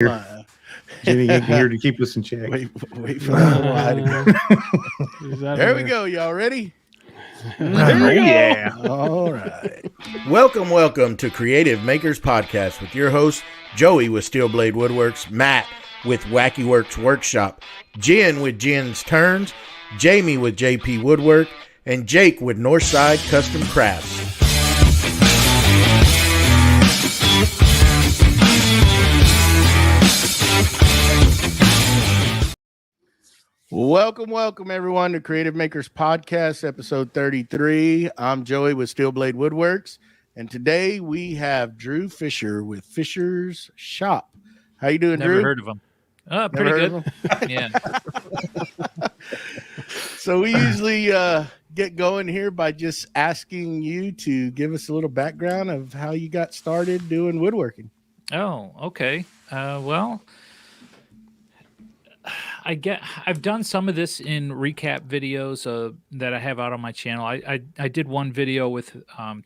Jenny ain't here to keep us in check. Wait for the lie to go. There we go. Y'all ready? Yeah. All right. Welcome to Creative Makers Podcast with your host, Joey with Steel Blade Woodworks, Matt with Wacky Works Workshop, Jen with Jen's Turns, Jamie with JP Woodwork, and Jake with Northside Custom Crafts. Welcome everyone to Creative Makers Podcast, episode 33. I'm Joey with Steel Blade Woodworks, and today we have Drew Fisher with Fisher's Shop. How you doing, Never Drew? heard of him. Pretty good. Yeah. So we usually get going here by just asking you to give us a little background of how you got started doing woodworking. Oh, okay. Well, I've done some of this in recap videos that I have out on my channel. I did one video with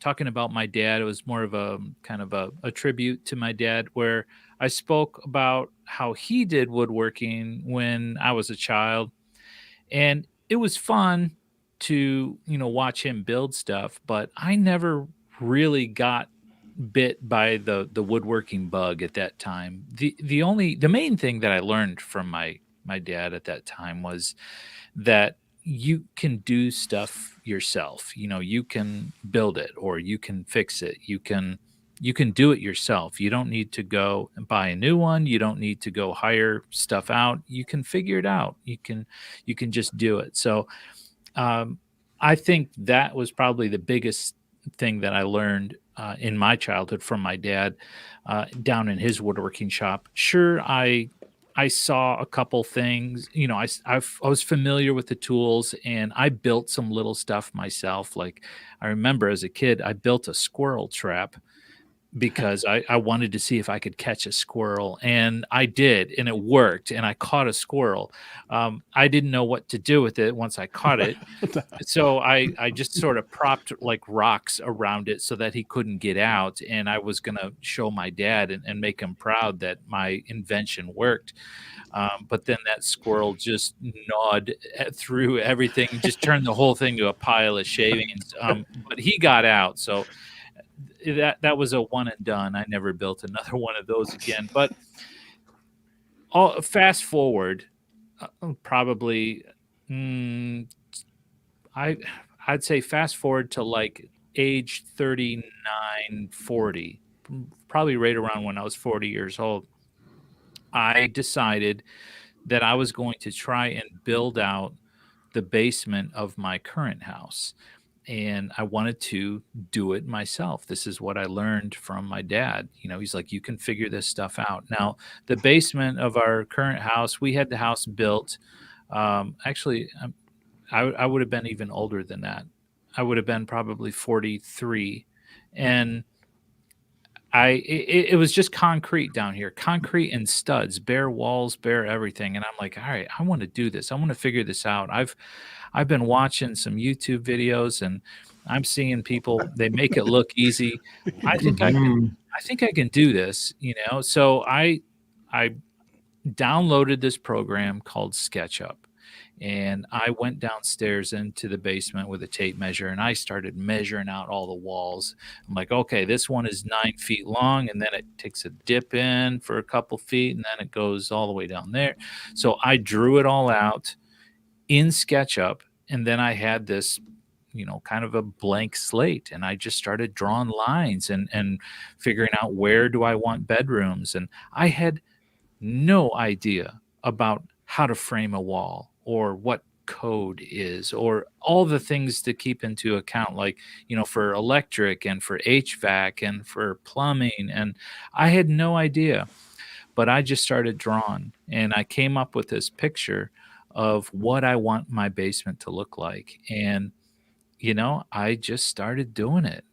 talking about my dad. It was more of a kind of a tribute to my dad, where I spoke about how he did woodworking when I was a child, and it was fun to watch him build stuff. But I never really got bit by the woodworking bug at that time. The main thing that I learned from my dad at that time was that you can do stuff yourself. You can build it or you can fix it. You can do it yourself. You don't need to go and buy a new one. You don't need to go hire stuff out. You can figure it out. You can just do it. So I think that was probably the biggest thing that I learned in my childhood from my dad down in his woodworking shop. Sure, I saw a couple things, I was familiar with the tools, and I built some little stuff myself. Like, I remember as a kid, I built a squirrel trap because I wanted to see if I could catch a squirrel, and I did, and it worked, and I caught a squirrel. I didn't know what to do with it once I caught it. So I just sort of propped like rocks around it so that he couldn't get out. And I was going to show my dad and make him proud that my invention worked. But then that squirrel just gnawed through everything, just turned the whole thing to a pile of shavings. But he got out. So that was a one and done. I never built another one of those again. But fast forward, probably I'd say fast forward to like age 39, 40, probably right around when I was 40 years old. I decided that I was going to try and build out the basement of my current house. And I wanted to do it myself. This is what I learned from my dad. He's like, you can figure this stuff out. Now, the basement of our current house, we had the house built. Actually, I would have been even older than that. I would have been probably 43. And it was just concrete down here, concrete and studs, bare walls, bare everything. And I'm like, all right, I want to do this. I want to figure this out. I've been watching some YouTube videos, and I'm seeing people, they make it look easy. I think I can do this, So I downloaded this program called SketchUp, and I went downstairs into the basement with a tape measure, and I started measuring out all the walls. I'm like, okay, this one is 9 feet long, and then it takes a dip in for a couple feet, and then it goes all the way down there. So I drew it all out in SketchUp, and then I had this kind of a blank slate, and I just started drawing lines and figuring out, where do I want bedrooms. And I had no idea about how to frame a wall or what code is or all the things to keep into account, like for electric and for HVAC and for plumbing. And I had no idea, but I just started drawing, and I came up with this picture of what I want my basement to look like. And I just started doing it.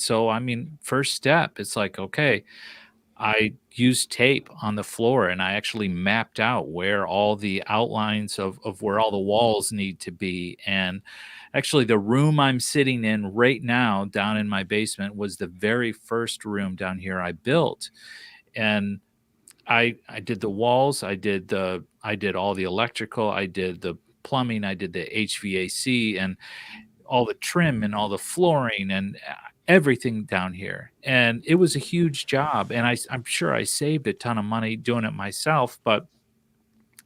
So first step, it's like, okay, I used tape on the floor, and I actually mapped out where all the outlines of where all the walls need to be. And actually, the room I'm sitting in right now down in my basement was the very first room down here I built. And I did the walls, I did all the electrical, I did the plumbing, I did the HVAC and all the trim and all the flooring and everything down here. And it was a huge job. And I'm sure I saved a ton of money doing it myself, but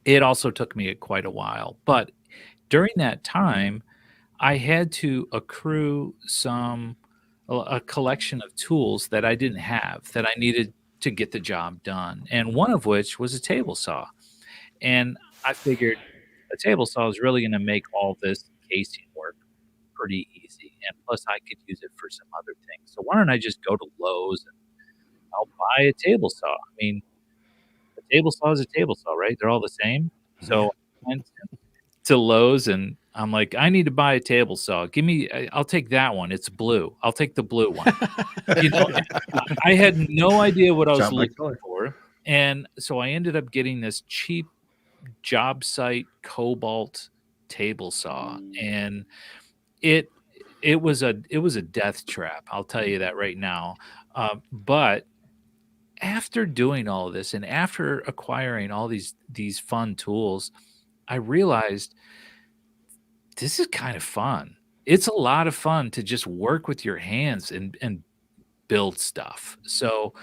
it also took me quite a while. But during that time, I had to accrue a collection of tools that I didn't have that I needed to get the job done. And one of which was a table saw. And I figured a table saw is really going to make all this casing work pretty easy. And plus I could use it for some other things. So why don't I just go to Lowe's and I'll buy a table saw? I mean, a table saw is a table saw, right? They're all the same. So I went to Lowe's and I'm like, I need to buy a table saw. I'll take that one. It's blue. I'll take the blue one. I had no idea what I was looking for. And so I ended up getting this cheap job site Cobalt table saw. And it was a death trap. I'll tell you that right now. But after doing all of this and after acquiring all these fun tools, I realized this is kind of fun. It's a lot of fun to just work with your hands and build stuff. So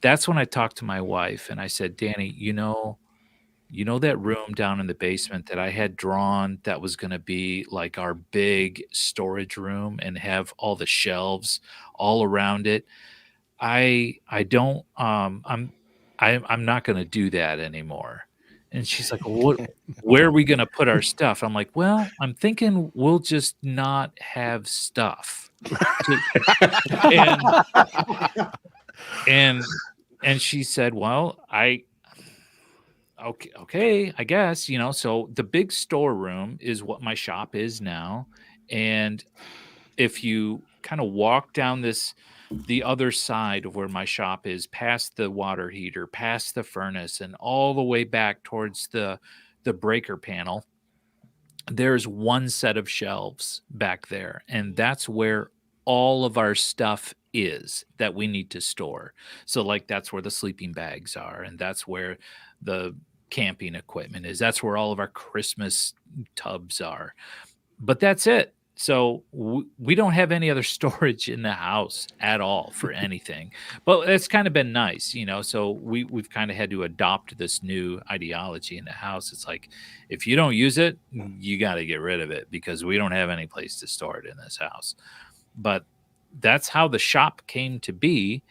that's when I talked to my wife and I said, Danny, you know that room down in the basement that I had drawn that was going to be like our big storage room and have all the shelves all around it. I'm not going to do that anymore. And she's like, well, where are we going to put our stuff? I'm like, well, I'm thinking we'll just not have stuff. And she said, well, okay, I guess, so the big storeroom is what my shop is now. And if you kind of walk down the other side of where my shop is, past the water heater, past the furnace, and all the way back towards the breaker panel, there's one set of shelves back there. And that's where all of our stuff is that we need to store. So like, that's where the sleeping bags are. And that's where the camping equipment is. That's where all of our Christmas tubs are. But that's it. So we don't have any other storage in the house at all for anything. But it's kind of been nice, so we've kind of had to adopt this new ideology in the house. It's like, if you don't use it, you got to get rid of it because we don't have any place to store it in this house. But that's how the shop came to be.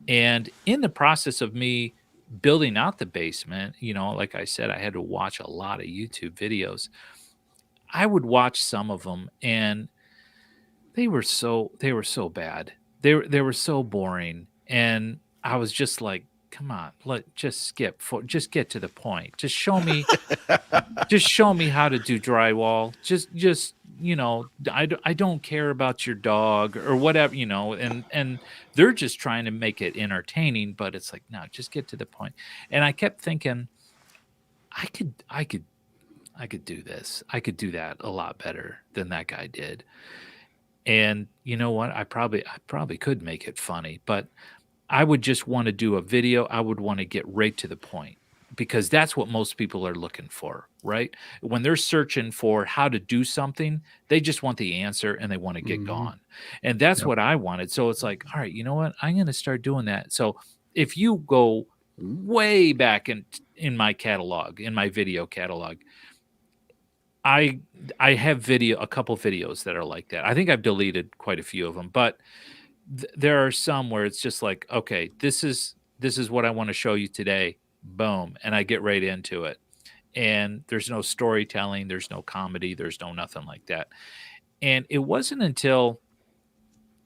And in the process of me building out the basement, like I said, I had to watch a lot of YouTube videos. I would watch some of them and they were so bad. They were so boring. And I was just like, come on, just get to the point. Just show me how to do drywall. Just I don't care about your dog or whatever, and they're just trying to make it entertaining, but it's like, no, just get to the point. And I kept thinking, I could do this. I could do that a lot better than that guy did. And you know what? I probably could make it funny, but I would just want to do a video. I would want to get right to the point because that's what most people are looking for, right? When they're searching for how to do something, they just want the answer and they want to get gone. And that's what I wanted. So it's like, all right, you know what? I'm going to start doing that. So if you go way back in my catalog, in my video catalog, I have a couple videos that are like that. I think I've deleted quite a few of them, but there are some where it's just like, okay, this is what I want to show you today. Boom. And I get right into it. And there's no storytelling. There's no comedy. There's no nothing like that. And it wasn't until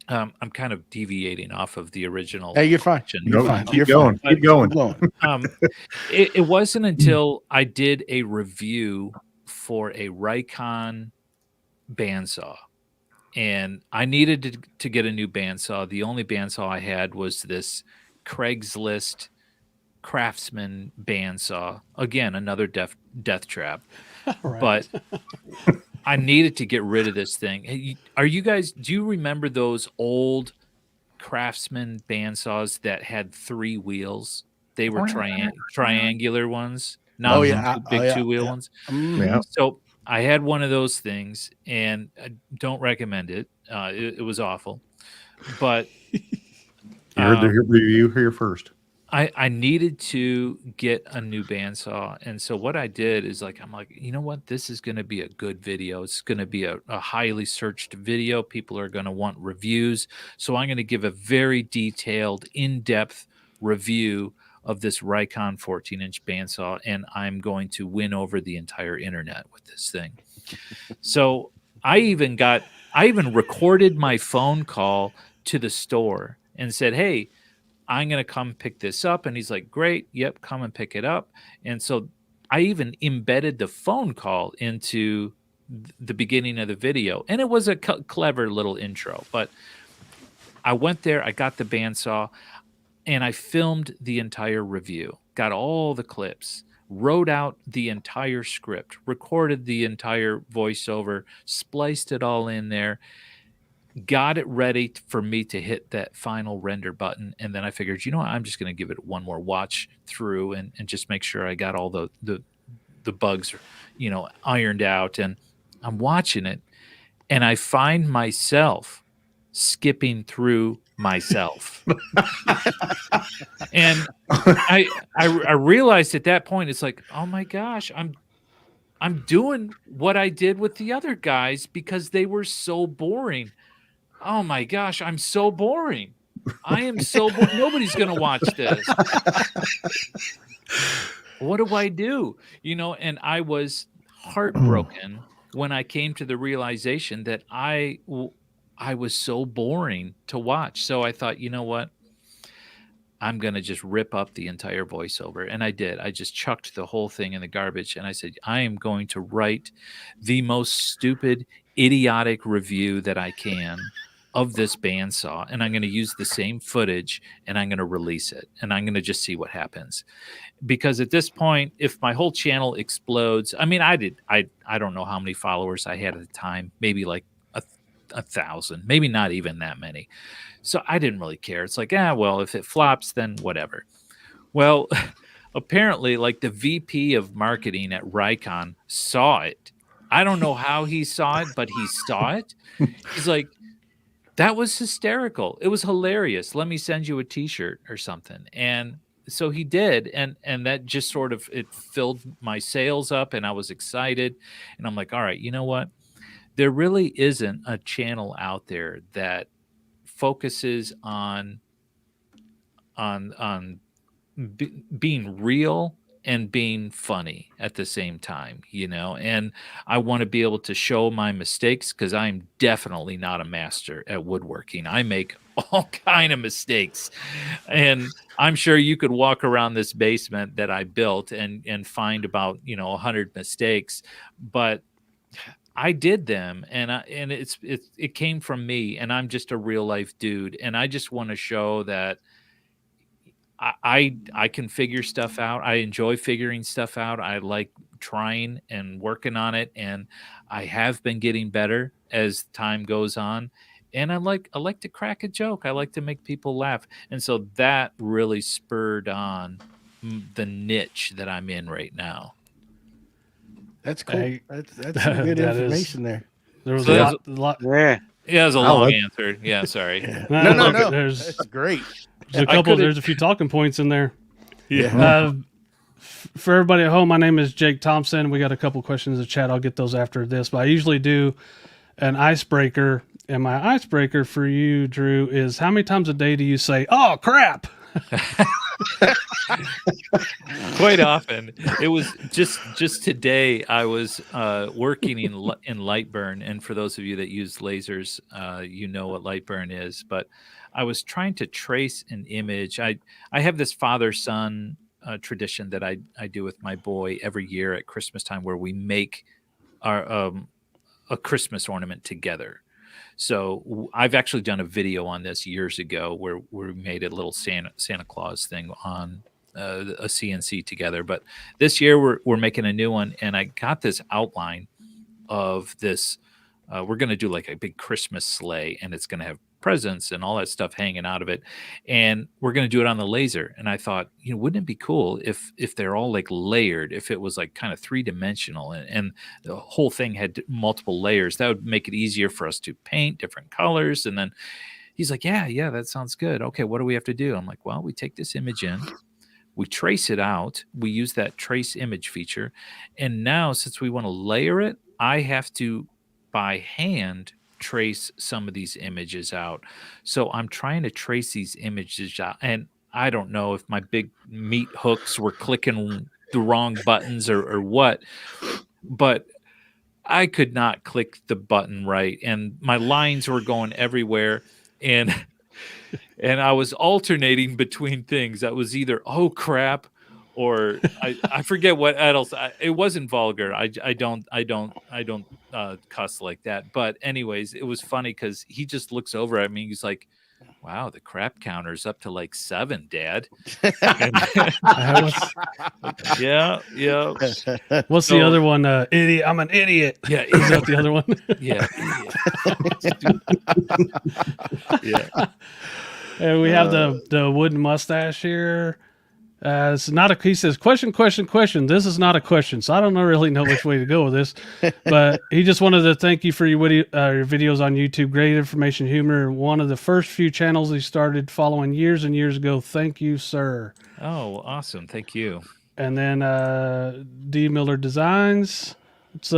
I'm kind of deviating off of the original. Hey, you're fine. You're fine. Keep going. Keep going. It wasn't until I did a review for a Rikon bandsaw. And I needed to get a new bandsaw. The only bandsaw I had was this Craigslist Craftsman bandsaw. Again, another death trap. Right. But I needed to get rid of this thing. Hey, do you remember those old Craftsman bandsaws that had 3 wheels? They were triangular ones, not big two-wheel ones. Yeah. So I had one of those things, and I don't recommend it. It was awful, but You heard the review here first. I needed to get a new bandsaw. And so what I did is I'm like, you know what? This is going to be a good video. It's going to be a highly searched video. People are going to want reviews. So I'm going to give a very detailed, in-depth review of this Rikon 14-inch bandsaw. And I'm going to win over the entire internet with this thing. So I even recorded my phone call to the store and said, hey, I'm going to come pick this up. And he's like, great. Yep. Come and pick it up. And so I even embedded the phone call into the beginning of the video. And it was a clever little intro, but I went there, I got the bandsaw, and I filmed the entire review, got all the clips, wrote out the entire script, recorded the entire voiceover, spliced it all in there, got it ready for me to hit that final render button. And then I figured, you know what, I'm just going to give it one more watch through and just make sure I got all the bugs, ironed out. And I'm watching it, and I find myself skipping through myself. And I realized at that point, it's like, oh my gosh, I'm doing what I did with the other guys because they were so boring. Oh my gosh, I'm so boring. I am so bored. Nobody's going to watch this. What do I do? And I was heartbroken when I came to the realization that I was so boring to watch. So I thought, you know what? I'm going to just rip up the entire voiceover. And I did. I just chucked the whole thing in the garbage. And I said, I am going to write the most stupid, idiotic review that I can of this bandsaw. And I'm going to use the same footage, and I'm going to release it. And I'm going to just see what happens. Because at this point, if my whole channel explodes, I mean, I don't know how many followers I had at the time, maybe like 1,000, maybe not even that many. So I didn't really care. It's like, well, if it flops, then whatever. Well, apparently, like the VP of marketing at Rikon saw it. I don't know how he saw it, but he saw it. He's like, that was hysterical. It was hilarious. Let me send you a t-shirt or something. And so he did. And that just sort of, it filled my sales up, and I was excited. And I'm like, all right, you know what? There really isn't a channel out there that focuses on being real and being funny at the same time, and I want to be able to show my mistakes, because I'm definitely not a master at woodworking. I make all kind of mistakes, and I'm sure you could walk around this basement that I built and find about 100 mistakes, but I did them, and it came from me, and I'm just a real life dude, and I just want to show that I can figure stuff out. I enjoy figuring stuff out. I like trying and working on it, and I have been getting better as time goes on. And I like to crack a joke. I like to make people laugh, and so that really spurred on the niche that I'm in right now. That's cool. That's some good information there. There was a lot. Yeah, it was a long answer. Yeah, sorry. No. That's great. There's a few talking points in there. Yeah. For everybody at home, my name is Jake Thompson. We got a couple questions in the chat. I'll get those after this, but I usually do an icebreaker, and my icebreaker for you, Drew, is how many times a day do you say, "Oh crap"? Quite often. It was just today. I was working in Lightburn, and for those of you that use lasers, you know what Lightburn is. But I was trying to trace an image. I have this father-son tradition that I do with my boy every year at Christmas time, where we make our a Christmas ornament together. So I've actually done a video on this years ago where we made a little Santa Claus thing on a CNC together. But this year we're making a new one, and I got this outline of this. We're going to do like a big Christmas sleigh, and it's going to have presents and all that stuff hanging out of it. And we're going to do it on the laser. And I thought, wouldn't it be cool if they're all like layered, if it was like kind of 3-dimensional and the whole thing had multiple layers? That would make it easier for us to paint different colors. And then he's like, yeah, that sounds good. Okay, what do we have to do? I'm like, well, we take this image in, we trace it out, we use that trace image feature. And now, since we want to layer it, I have to, by hand, trace some of these images out. So I'm trying to trace these images out. And I don't know if my big meat hooks were clicking the wrong buttons or what, but I could not click the button right. And my lines were going everywhere. And I was alternating between things. That was either, oh crap, or I forget what else. It wasn't vulgar. I don't cuss like that. But anyways, it was funny because he just looks over at me. He's like, wow, the crap counter's up to like 7, Dad. Yeah. What's the other one? Idiot. I'm an idiot. Yeah. Is that the other one? Yeah. Yeah. And we have the wooden mustache here. It's not a. He says, question. This is not a question, so I don't really know which way to go with this. But he just wanted to thank you for your videos on YouTube. Great information, humor. One of the first few channels he started following years and years ago. Thank you, sir. Oh, awesome. Thank you. And then D Miller Designs. It's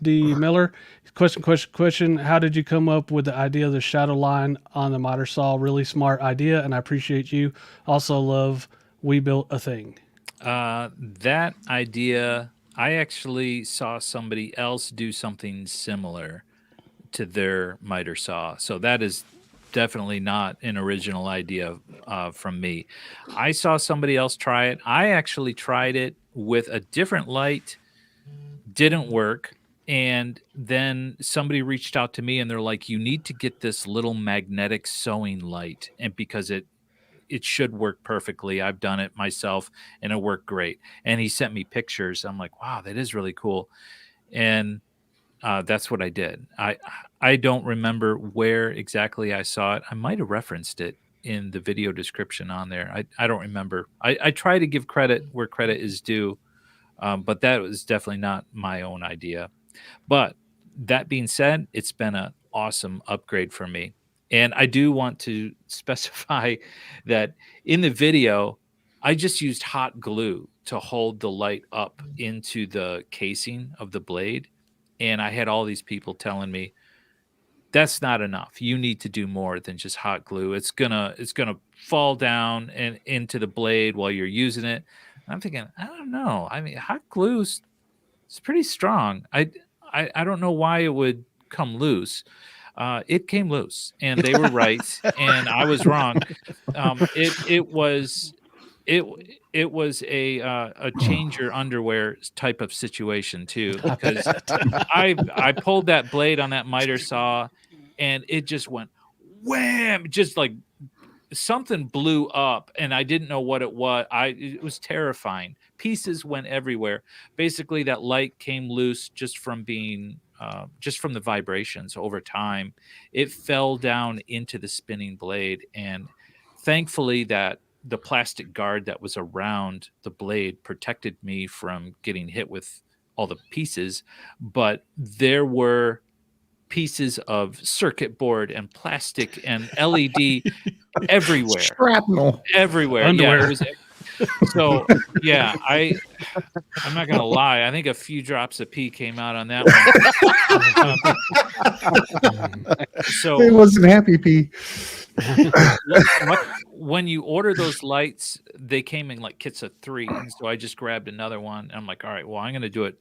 D Miller. Question. How did you come up with the idea of the shadow line on the miter saw? Really smart idea, and I appreciate you. Also love We Built a Thing. That idea, I actually saw somebody else do something similar to their miter saw. So that is definitely not an original idea from me. I saw somebody else try it. I actually tried it with a different light. Didn't work. And then somebody reached out to me and they're like, you need to get this little magnetic sewing light. And because it should work perfectly. I've done it myself and it worked great. And he sent me pictures. I'm like, wow, that is really cool. And that's what I did. I don't remember where exactly I saw it. I might have referenced it in the video description on there. I don't remember. I try to give credit where credit is due. But that was definitely not my own idea. But that being said, it's been an awesome upgrade for me. And I do want to specify that in the video, I just used hot glue to hold the light up into the casing of the blade. And I had all these people telling me, that's not enough. You need to do more than just hot glue. It's gonna fall down and into the blade while you're using it. And I'm thinking, I don't know. I mean, hot glue's it's pretty strong. I don't know why it would come loose. It came loose, and they were right, and I was wrong. It was a change your underwear type of situation too, because I pulled that blade on that miter saw, and it just went wham, just like something blew up, and I didn't know what it was. It was terrifying. Pieces went everywhere. Basically, that light came loose just from being just from the vibrations over time. It fell down into the spinning blade, and thankfully that the plastic guard that was around the blade protected me from getting hit with all the pieces. But there were pieces of circuit board and plastic and LED everywhere. Shrapnel. Everywhere. Underwear. Yeah, it was. So yeah, I'm not gonna lie. I think a few drops of pee came out on that one. So It wasn't happy pee. when you order those lights, they came in like kits of 3. And so I just grabbed another one. And I'm like, all right, well, I'm gonna do it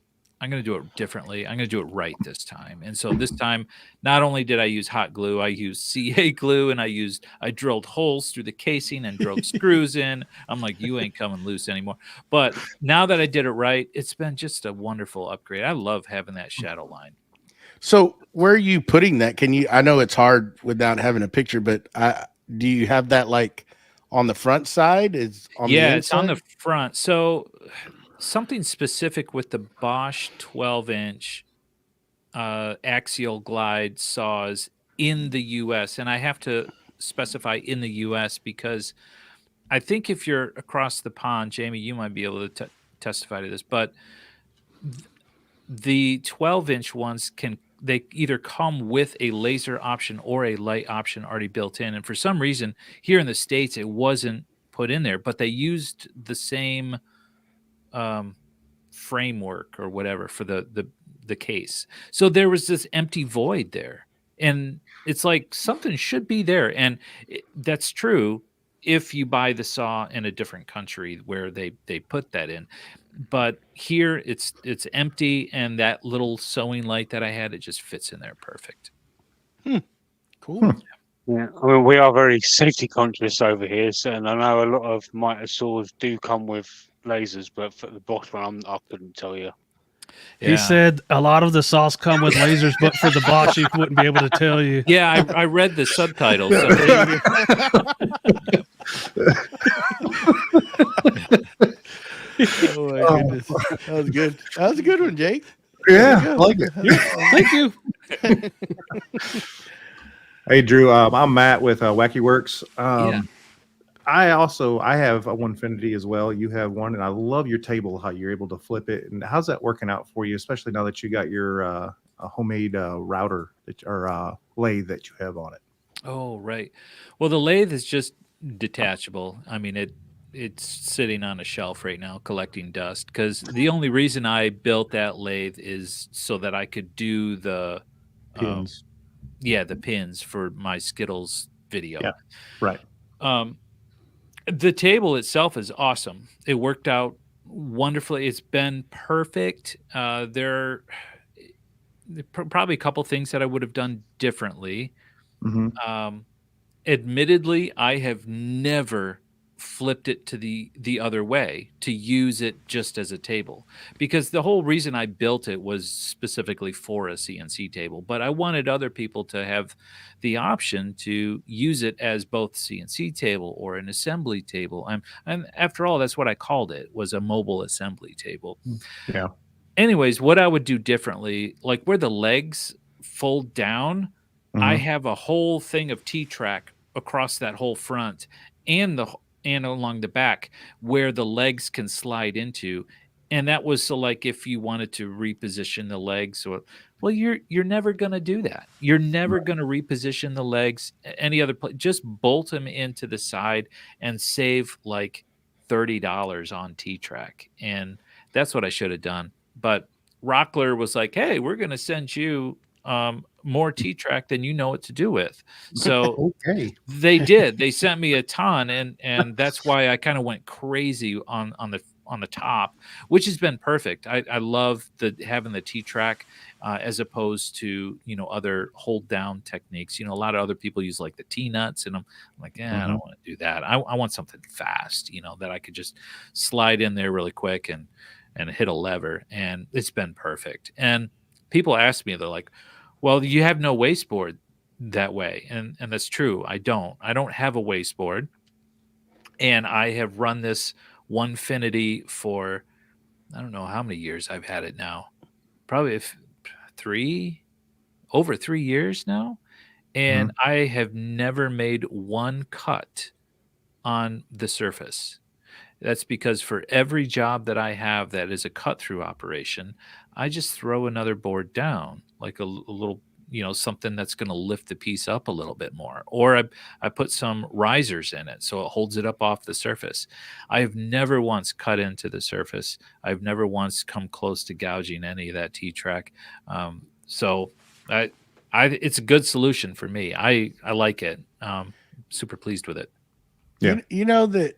differently. I'm gonna do it right this time. And so this time, not only did I use hot glue, I used CA glue, and I drilled holes through the casing and drilled screws in. I'm like, you ain't coming loose anymore. But now that I did it right, it's been just a wonderful upgrade. I love having that shadow line. So where are you putting that? I know it's hard without having a picture, but do you have that like on the front side? It's on it's on the front. So something specific with the Bosch 12-inch axial glide saws in the U.S., and I have to specify in the U.S. because I think if you're across the pond, Jamie, you might be able to testify to this, but the 12-inch ones they either come with a laser option or a light option already built in. And for some reason here in the States, it wasn't put in there, but they used the same framework or whatever for the case. So there was this empty void there. And it's like something should be there. And that's true if you buy the saw in a different country where they put that in. But here it's empty, and that little sewing light that I had, it just fits in there perfect. Cool. Yeah, I mean, we are very safety conscious over here, so, and I know a lot of mitre saws do come with lasers, but for the Bosch one, I couldn't tell you. He said a lot of the saws come with lasers, but for the Bosch, he wouldn't be able to tell you. Yeah, I read the subtitles. Oh my goodness. That was good. That was a good one, Jake. Yeah, I like it. Thank you. Hey, Drew. I'm Matt with Wacky Works. Yeah. I have a Onefinity as well. You have one, and I love your table, how you're able to flip it. And how's that working out for you, especially now that you got your homemade router or lathe that you have on it? Oh, right. Well, the lathe is just detachable. I mean, it's sitting on a shelf right now collecting dust, because the only reason I built that lathe is so that I could do the Pins. the pins for my Skittles video. Yeah, right. The table itself is awesome. It worked out wonderfully. It's been perfect. There are probably a couple things that I would have done differently. Mm-hmm. Admittedly, I have never flipped it to the other way to use it just as a table, because the whole reason I built it was specifically for a CNC table, but I wanted other people to have the option to use it as both CNC table or an assembly table. And after all, that's what I called it, was a mobile assembly table. Yeah. Anyways, what I would do differently, like where the legs fold down, I have a whole thing of T-track across that whole front and along the back where the legs can slide into. And that was so, like, if you wanted to reposition the legs, or, well, you're never going to do that. You're never going to reposition the legs any other place. Just bolt them into the side and save like $30 on T-track. And that's what I should have done. But Rockler was like, hey, we're going to send you more T-track than you know what to do with. So Okay. they did. They sent me a ton, and that's why I kind of went crazy on the top, which has been perfect. I love having the T-track as opposed to other hold down techniques. A lot of other people use like the T-nuts, and I'm like, I don't want to do that. I want something fast, that I could just slide in there really quick and hit a lever, and it's been perfect. And people ask me, they're like, well, you have no wasteboard that way. And that's true. I don't have a wasteboard. And I have run this Onefinity for, I don't know how many years I've had it now. Probably over 3 years now. And I have never made one cut on the surface. That's because for every job that I have that is a cut-through operation, I just throw another board down, like a little, something that's going to lift the piece up a little bit more. Or I put some risers in it so it holds it up off the surface. I have never once cut into the surface. I've never once come close to gouging any of that T-track. So it's a good solution for me. I like it. Super pleased with it. Yeah. You know that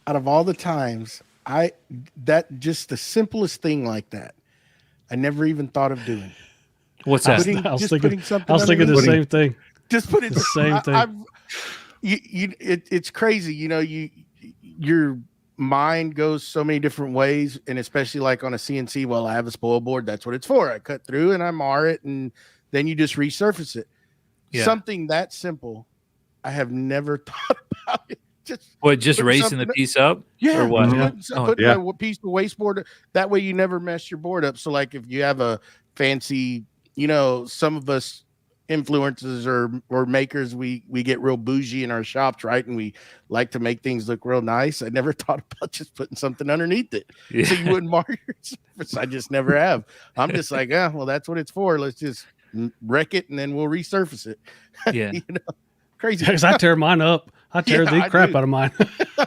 out of all the times that just the simplest thing like that, I never even thought of doing. What's that? I was Putting thinking something the underneath. same thing. Just put it The same thing. It's crazy. Your mind goes so many different ways, and especially like on a CNC. Well, I have a spoil board. That's what it's for. I cut through and I mar it, and then you just resurface it. Yeah. Something that simple, I have never thought about it. Just Just put raising the piece up? Yeah. Or what? Put a piece of wasteboard. That way you never mess your board up. So like if you have a fancy, some of us influencers or makers, we get real bougie in our shops, right? And we like to make things look real nice. I never thought about just putting something underneath it so you wouldn't mar your surface. I just never have. I'm just like, well, that's what it's for. Let's just wreck it and then we'll resurface it. Yeah. You know, crazy. Because I tear mine up. I tear Yeah, the I crap do. out of mine.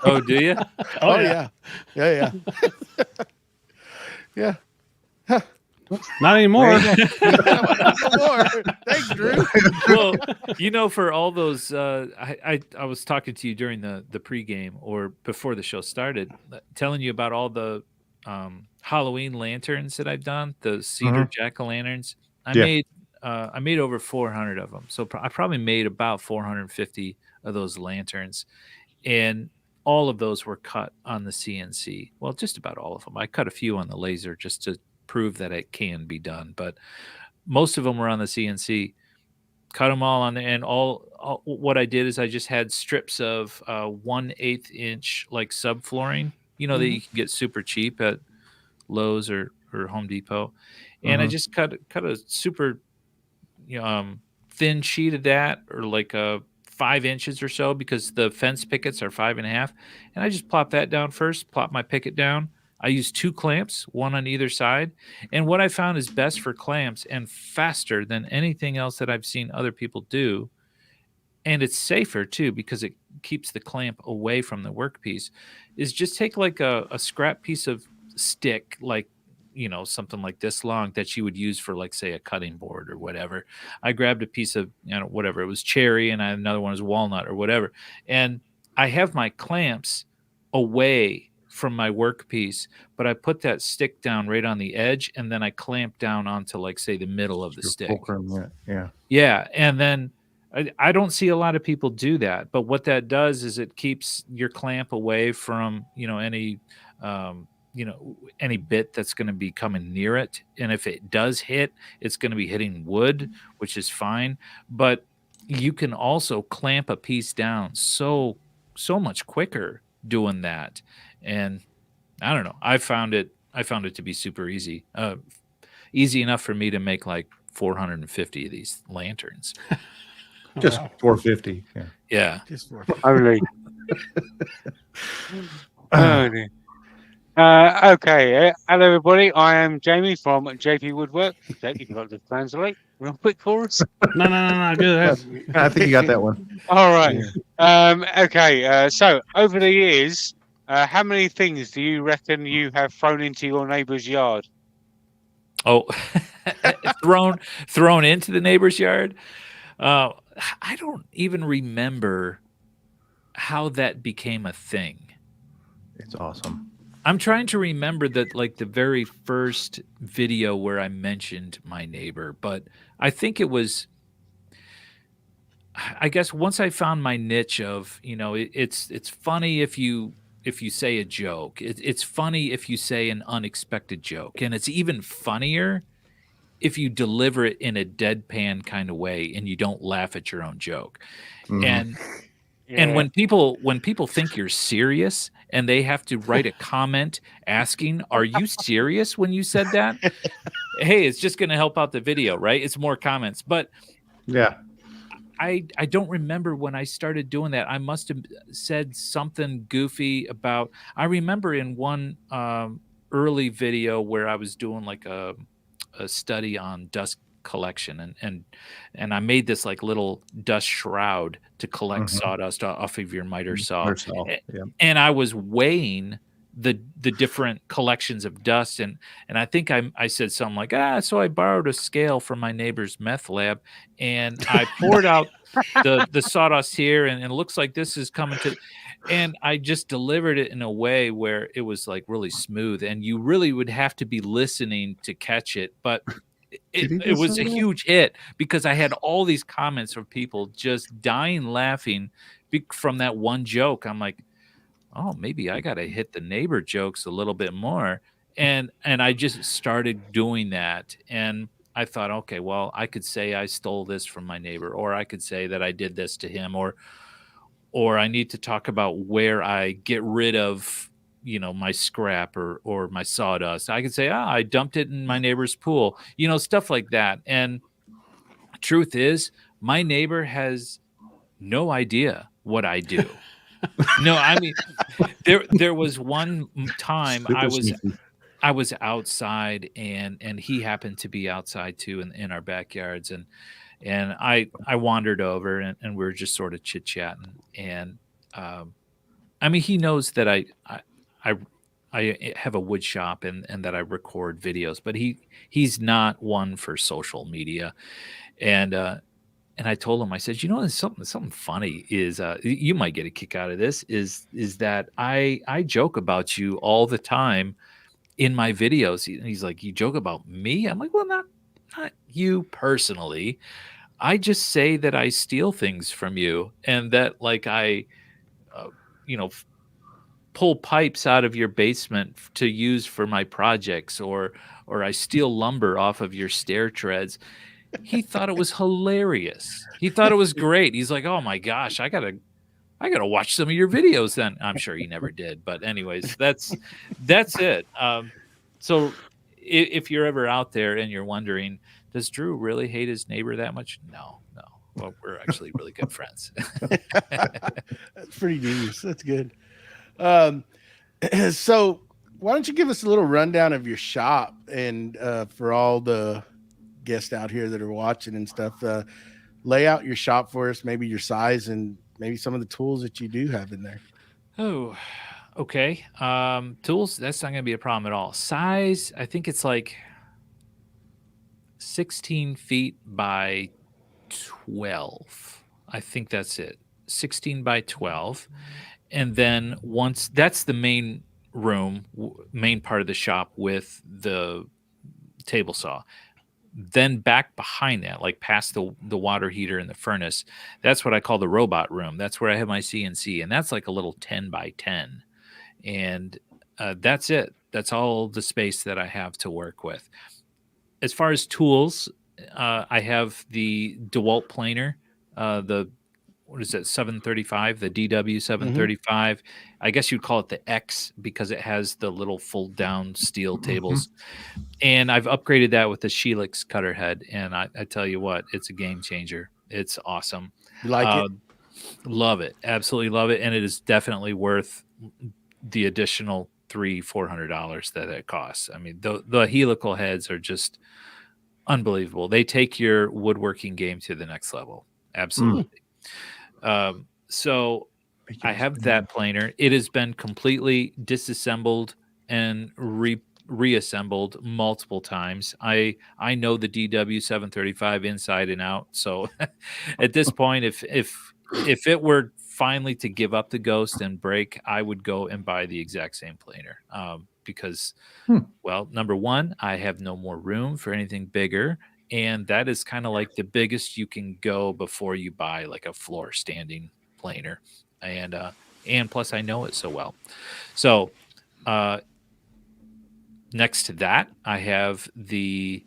Oh, do you? Oh, yeah. Yeah. Yeah. Not anymore. Thanks, Drew. Well, for all those, I was talking to you during the pregame or before the show started, telling you about all the Halloween lanterns that I've done, the cedar jack-o'-lanterns. I made over 400 of them, so I probably made about 450 of those lanterns, and all of those were cut on the CNC. Well, just about all of them. I cut a few on the laser just to prove that it can be done, but most of them were on the CNC. Cut them all on there, and all what I did is I just had strips of 1/8 inch like subflooring, that you can get super cheap at Lowe's or Home Depot, and I just cut a super thin sheet of that, or like 5 inches or so, because the fence pickets are 5.5, and I just plop that down first. Plop my picket down. I use 2 clamps, one on either side. And what I found is best for clamps and faster than anything else that I've seen other people do. And it's safer too, because it keeps the clamp away from the workpiece, is just take like a scrap piece of stick, like, something like this long that you would use for, like, say, a cutting board or whatever. I grabbed a piece of, whatever, it was cherry, and another one was walnut or whatever. And I have my clamps away from my workpiece, but I put that stick down right on the edge, and then I clamp down onto, like, say, the middle of the stick. Yeah. And then I don't see a lot of people do that, but what that does is it keeps your clamp away from, any bit that's going to be coming near it. And if it does hit, it's going to be hitting wood, which is fine. But you can also clamp a piece down so much quicker doing that. And I don't know, I found it to be super easy, easy enough for me to make like 450 of these lanterns. Just 450. Yeah. Just for Only. Okay. Hello, everybody. I am Jamie from JP Woodwork. Jake, you can got to translate real quick for us. No. Good. I think you got that one. All right. Okay. So over the years, how many things do you reckon you have thrown into your neighbour's yard? Oh, thrown into the neighbor's yard. I don't even remember how that became a thing. It's awesome. I'm trying to remember that, like, the very first video where I mentioned my neighbor, but I think it was, I guess, once I found my niche of, it's funny if you say a joke. It's funny if you say an unexpected joke, and it's even funnier if you deliver it in a deadpan kind of way and you don't laugh at your own joke. And when people think you're serious and they have to write a comment asking, "Are you serious when you said that?" Hey, it's just going to help out the video, right? It's more comments. But yeah, I don't remember when I started doing that. I must have said something goofy about, I remember in one early video where I was doing like a study on dust collection, and I made this like little dust shroud to collect sawdust off of your miter saw. And I was weighing the different collections of dust, and I think I said something like, so I borrowed a scale from my neighbor's meth lab, and I poured out the sawdust here, and it looks like this is coming to, and I just delivered it in a way where it was like really smooth, and you really would have to be listening to catch it. But it was a huge hit because I had all these comments from people just dying laughing from that one joke. I'm like, oh, maybe I got to hit the neighbor jokes a little bit more. And I just started doing that. And I thought, okay, well, I could say I stole this from my neighbor, or I could say that I did this to him, or I need to talk about where I get rid of, my scrap or my sawdust. I could say, I dumped it in my neighbor's pool, stuff like that. And truth is, my neighbor has no idea what I do. No, I mean, there was one time Super sneaky. I was outside and he happened to be outside too in our backyards, and I wandered over and we were just sort of chit chatting, and I mean, he knows that I have a wood shop and that I record videos, but he's not one for social media, and I told him, I said, you know, there's something funny is you might get a kick out of this is that I joke about you all the time in my videos. He's like, you joke about me? I'm like, well, not you personally. I just say that I steal things from you, and that like I, you know, pull pipes out of your basement to use for my projects, or I steal lumber off of your stair treads. He thought it was hilarious. He thought it was great. He's like, oh my gosh, I gotta watch some of your videos then. I'm sure he never did, but anyways, that's it. So if you're ever out there and you're wondering, does Drew really hate his neighbor that much? No. Well, we're actually really good friends. That's pretty genius. That's good. So why don't you give us a little rundown of your shop, and for all the guests out here that are watching and stuff, lay out your shop for us, maybe your size and maybe some of the tools that you do have in there. Oh, okay. Tools, that's not going to be a problem at all. Size, I think it's like 16 feet by 12. I think that's it. 16 by 12. And then once that's the main room, main part of the shop with the table saw. Then back behind that, like past the water heater and the furnace, that's what I call the robot room. That's where I have my CNC, and that's like a little 10 by 10. And that's it. That's all the space that I have to work with. As far as tools, I have the DeWalt planer, what is it, 735, the DW 735. I guess you'd call it the X because it has the little fold down steel tables. And I've upgraded that with the Sheelix cutter head. And I tell you what, it's a game changer. It's awesome. You like it? Love it. Absolutely love it. And it is definitely worth the additional $300-400 that it costs. I mean, the helical heads are just unbelievable. They take your woodworking game to the next level. Absolutely. So I have that planer. It has been completely disassembled and reassembled multiple times. I know the DW 735 inside and out. So at this point, if it were finally to give up the ghost and break, I would go and buy the exact same planer. Because, well, number one, I have no more room for anything bigger. And that is kind of like the biggest you can go before you buy like a floor standing planer. And plus I know it so well. So next to that, I have a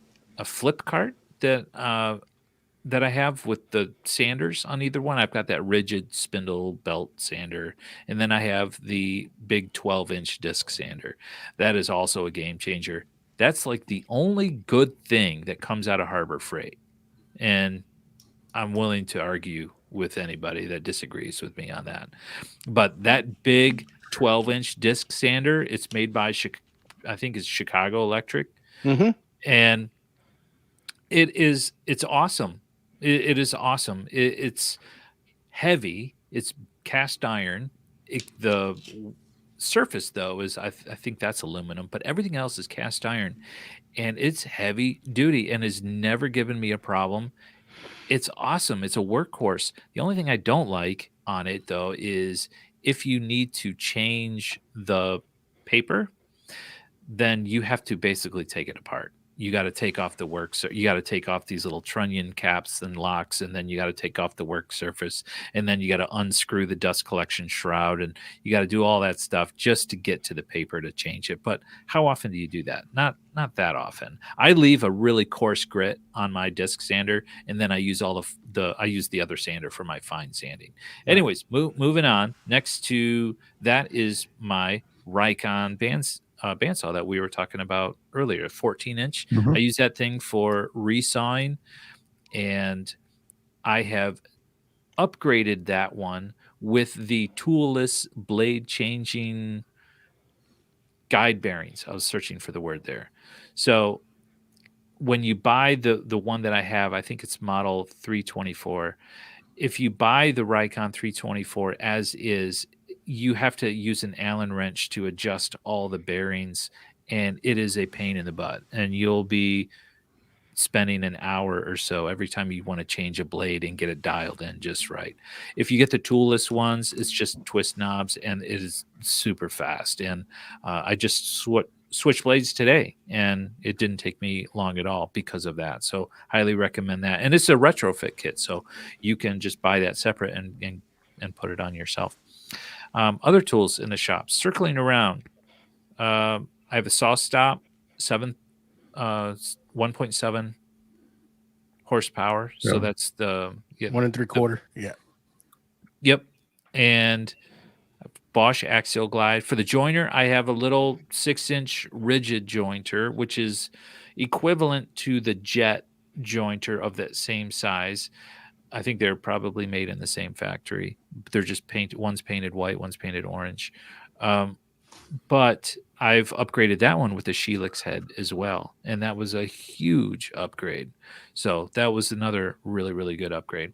flip cart that I have with the sanders on either one. I've got that rigid spindle belt sander, and then I have the big 12-inch disc sander. That is also a game changer. That's like the only good thing that comes out of Harbor Freight. And I'm willing to argue with anybody that disagrees with me on that. But that big 12-inch disc sander, it's made by, I think it's Chicago Electric. And it's awesome. It is awesome. It's heavy. It's cast iron. The surface though is I think that's aluminum, but everything else is cast iron, and it's heavy duty and has never given me a problem. It's awesome. It's a workhorse. The only thing I don't like on it though is if you need to change the paper, then you have to basically take it apart. You got to take off the Worx. You got to take off these little trunnion caps and locks, and then you got to take off the work surface, and then you got to unscrew the dust collection shroud, and you got to do all that stuff just to get to the paper to change it. But how often do you do that? Not that often. I leave a really coarse grit on my disc sander, and then I use I use the other sander for my fine sanding. Right. Anyways, moving on. Next to that is my Rikon bandsaw that we were talking about earlier, 14-inch. I use that thing for resawing and I have upgraded that one with the toolless blade changing guide bearings. I was searching for the word there. So when you buy the one that I have, I think it's model 324. If you buy the Rikon 324 as is, you have to use an Allen wrench to adjust all the bearings, and it is a pain in the butt. And you'll be spending an hour or so every time you want to change a blade and get it dialed in just right. If you get the toolless ones, it's just twist knobs, and it is super fast. And I just switched blades today, and it didn't take me long at all because of that. So highly recommend that. And it's a retrofit kit, so you can just buy that separate and put it on yourself. Other tools in the shop, circling around. I have a saw stop, 1.7 horsepower. So that's the 1 3/4. Yeah. Yep. And Bosch axial glide. For the joiner, I have a little 6-inch rigid jointer, which is equivalent to the jet jointer of that same size. I think they're probably made in the same factory. They're just painted. One's painted white, one's painted orange. But I've upgraded that one with the Shelix head as well, and that was a huge upgrade. So that was another really, really good upgrade.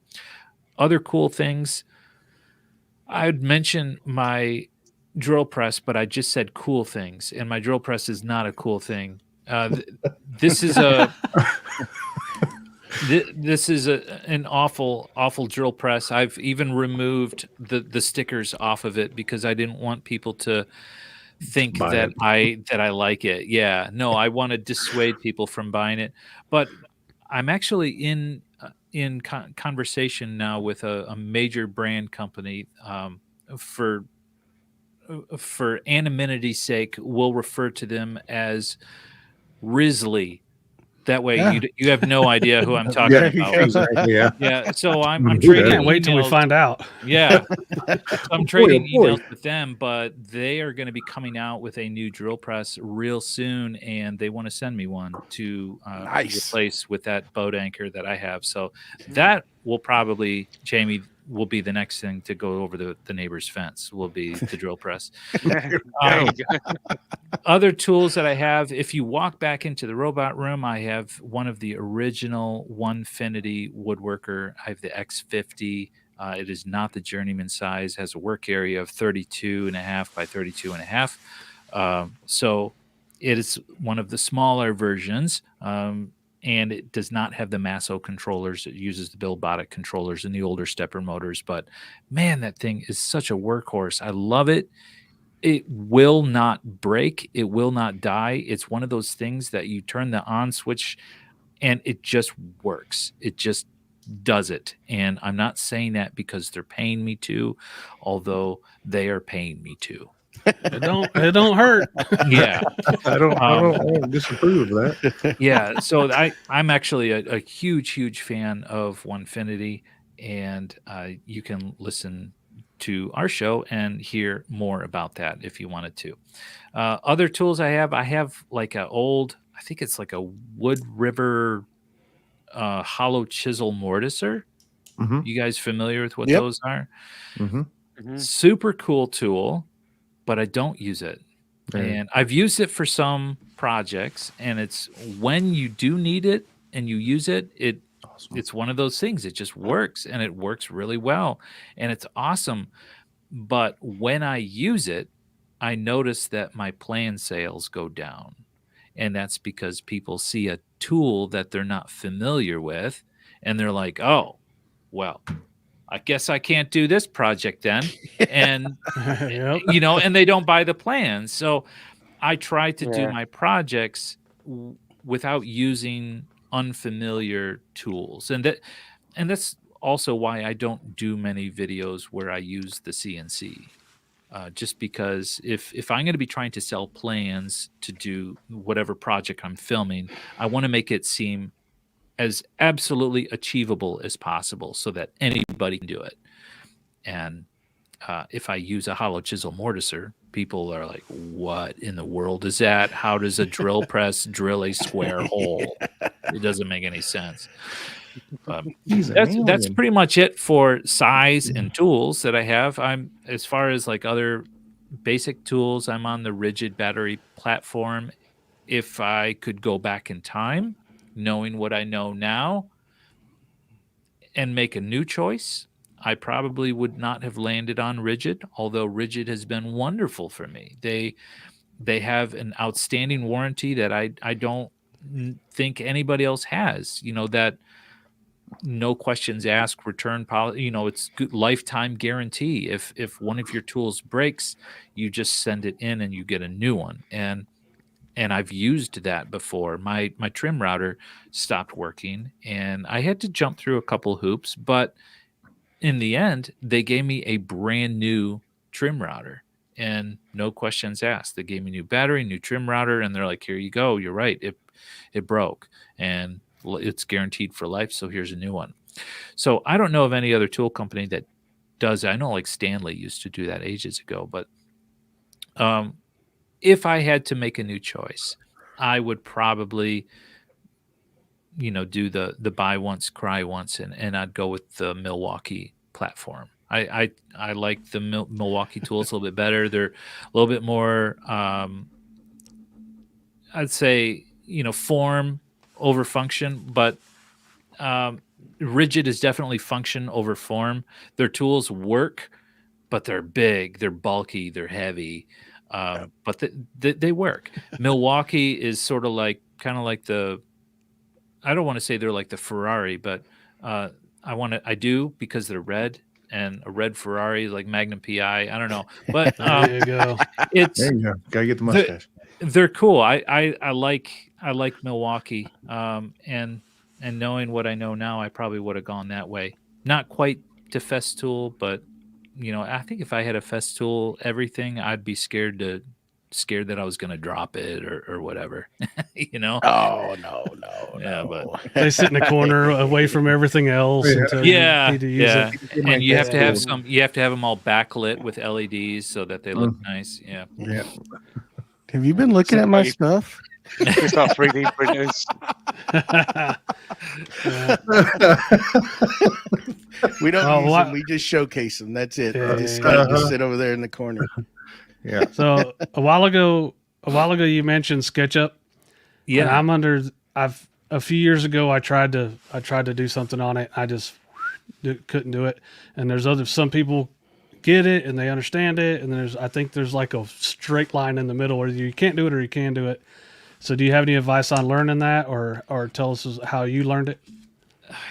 Other cool things, I'd mention my drill press, but I just said cool things, and my drill press is not a cool thing. This is a this is an awful drill press. I've even removed the stickers off of it because I didn't want people to think that I like it. Yeah, no, I want to dissuade people from buying it. But I'm actually in conversation now with a major brand company. For anonymity's sake, we'll refer to them as Risley. That way, you have no idea who I'm talking about. Exactly, Yeah. So I'm trading. Can't wait till we find out. Yeah, so I'm trading emails with them, but they are going to be coming out with a new drill press real soon, and they want to send me one to replace with that boat anchor that I have. So that will probably, Jamie, will be the next thing to go over the neighbor's fence. Will be the drill press. Other tools that I have, if you walk back into the robot room, I have one of the original Onefinity Woodworker. I have the X50. It is not the journeyman size, has a work area of 32.5 by 32.5. So it is one of the smaller versions. And it does not have the Masso controllers. It uses the Bilbotic controllers and the older stepper motors. But man, that thing is such a workhorse. I love it. It will not break. It will not die. It's one of those things that you turn the on switch and it just works. It just does it. And I'm not saying that because they're paying me to, although they are paying me to. It don't hurt. Yeah. I don't disapprove of that. Yeah. So I'm actually a huge fan of Onefinity, and you can listen to our show and hear more about that if you wanted to. Other tools I have like a old, I think it's like a Wood River hollow chisel mortiser. Mm-hmm. You guys familiar with what those are? Mm-hmm. Mm-hmm. Super cool tool, but I don't use it. And I've used it for some projects, and it's when you do need it and you use it, it's one of those things. It just works, and it works really well, and it's awesome. But when I use it, I notice that my plan sales go down, and that's because people see a tool that they're not familiar with, and they're like, "Oh, well, I guess I can't do this project then." And, you know, and they don't buy the plans. So I try to do my projects without using unfamiliar tools. And that's also why I don't do many videos where I use the CNC. Just because if I'm going to be trying to sell plans to do whatever project I'm filming, I want to make it seem as absolutely achievable as possible so that anybody can do it. And if I use a hollow chisel mortiser, people are like, what in the world is that? How does a drill press drill a square hole? It doesn't make any sense. He's an That's alien. pretty much it for size and tools that I have. I'm as far as like other basic tools, I'm on the rigid battery platform. If I could go back in time, knowing what I know now, and make a new choice, I probably would not have landed on rigid, although rigid has been wonderful for me. They have an outstanding warranty that I don't think anybody else has. You know, that no questions asked return policy. You know, it's good lifetime guarantee. If one of your tools breaks, you just send it in and you get a new one. And I've used that before. My trim router stopped working and I had to jump through a couple hoops, but in the end, they gave me a brand new trim router and no questions asked. They gave me new battery, new trim router, and they're like, here you go. You're right. It broke and it's guaranteed for life. So here's a new one. So I don't know of any other tool company that does. I know like Stanley used to do that ages ago, but if I had to make a new choice, I would probably, do the buy once, cry once, and I'd go with the Milwaukee platform. I like the Milwaukee tools a little bit better. They're a little bit more, I'd say, form over function, but rigid is definitely function over form. Their tools work, but they're big, they're bulky, they're heavy. But they work. Milwaukee is sort of like kind of like I don't want to say they're like the Ferrari, but I do because they're red, and a red Ferrari is like Magnum PI. I don't know, but There you go. There you go. Gotta get the mustache. They're cool. I like Milwaukee, and knowing what I know now, I probably would have gone that way. Not quite to Festool, but I think if I had a Festool everything, I'd be scared that I was going to drop it or whatever. Oh no, Yeah, no. but They sit in a corner away from everything else until you need to use it. and you have to have you have to have them all backlit with LEDs so that they look nice. Yeah. Yeah. Have you been looking at my stuff? It's not 3D printers. We don't Oh, use what- them. We just showcase them. That's it. Yeah, They just, yeah, just sit over there in the corner. Yeah. So a while ago you mentioned SketchUp. Yeah. And a few years ago I tried to do something on it. I just couldn't do it. And there's some people get it and they understand it, and I think there's like a straight line in the middle where you can't do it or you can do it. So do you have any advice on learning that, or tell us how you learned it?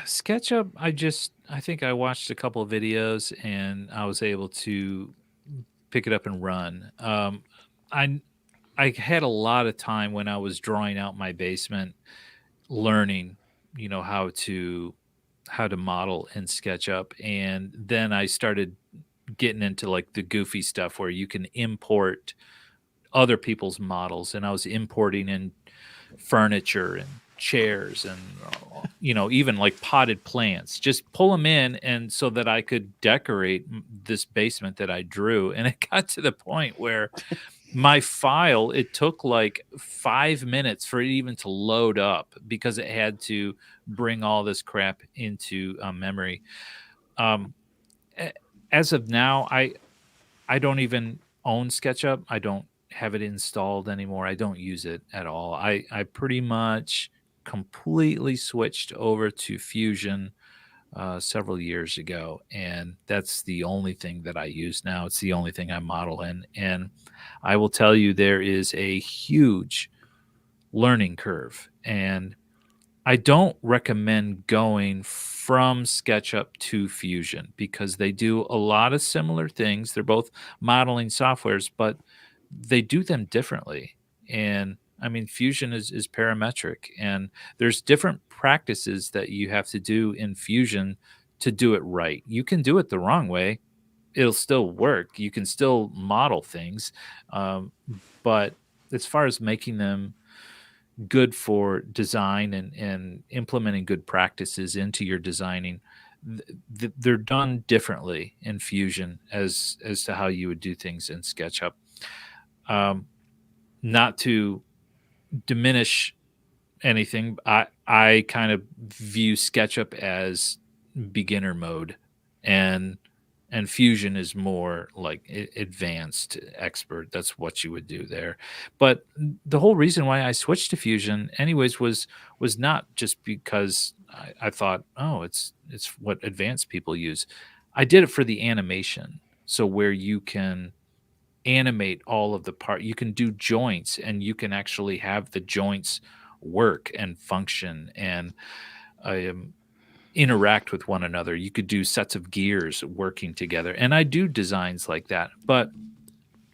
SketchUp, I think I watched a couple of videos and I was able to pick it up and run. I had a lot of time when I was drawing out my basement, learning, how to model in SketchUp, and then I started getting into like the goofy stuff where you can import other people's models, and I was importing in furniture and chairs and even like potted plants, just pull them in, and so that I could decorate this basement that I drew. And it got to the point where my file, it took like 5 minutes for it even to load up because it had to bring all this crap into memory. As of now, I don't even own SketchUp. I don't have it installed anymore. I don't use it at all. I pretty much completely switched over to Fusion several years ago, and that's the only thing that I use now. It's the only thing I model in, and I will tell you there is a huge learning curve, and I don't recommend going from SketchUp to Fusion because they do a lot of similar things. They're both modeling softwares, but they do them differently. And I mean, Fusion is parametric, and there's different practices that you have to do in Fusion to do it right. You can do it the wrong way. It'll still work. You can still model things. But as far as making them good for design and implementing good practices into your designing, they're done differently in Fusion as to how you would do things in SketchUp. Not to diminish anything, I kind of view SketchUp as beginner mode, and Fusion is more like advanced expert. That's what you would do there. But the whole reason why I switched to Fusion anyways was not just because I thought, oh, it's what advanced people use. I did it for the animation. So where you can animate all of the part, you can do joints, and you can actually have the joints work and function and interact with one another. You could do sets of gears working together, and I do designs like that. But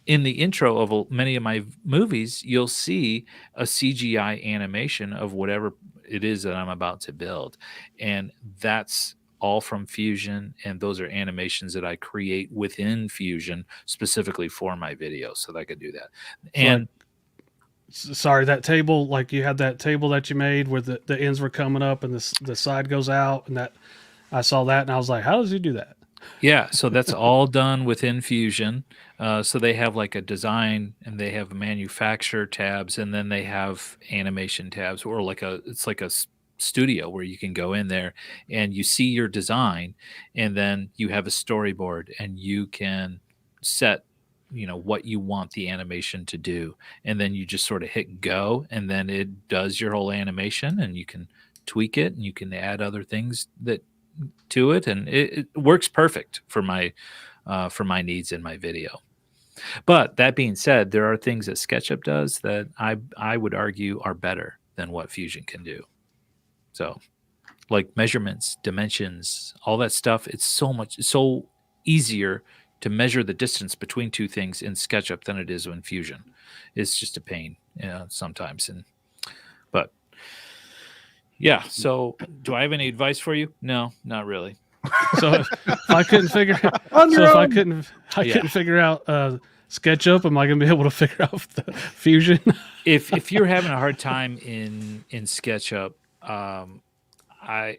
in the intro of many of my movies, you'll see a CGI animation of whatever it is that I'm about to build, and that's all from Fusion, and those are animations that I create within Fusion specifically for my videos, so that I could do that. And sorry, that table, like you had that table that you made where the ends were coming up and the side goes out, and that I saw that and I was like, how does he do that? yeah, so that's all done within Fusion. So they have like a design, and they have manufacturer tabs, and then they have animation tabs, or it's like a studio where you can go in there and you see your design, and then you have a storyboard, and you can set what you want the animation to do, and then you just sort of hit go, and then it does your whole animation, and you can tweak it, and you can add other things to it, and it works perfect for my needs in my video. But that being said, there are things that SketchUp does that I would argue are better than what Fusion can do. So like measurements, dimensions, all that stuff, it's so easier to measure the distance between two things in SketchUp than it is in Fusion. It's just a pain, sometimes. But yeah. So do I have any advice for you? No, not really. So if I couldn't figure I couldn't figure out SketchUp, am I going to be able to figure out the Fusion? If you're having a hard time in SketchUp, I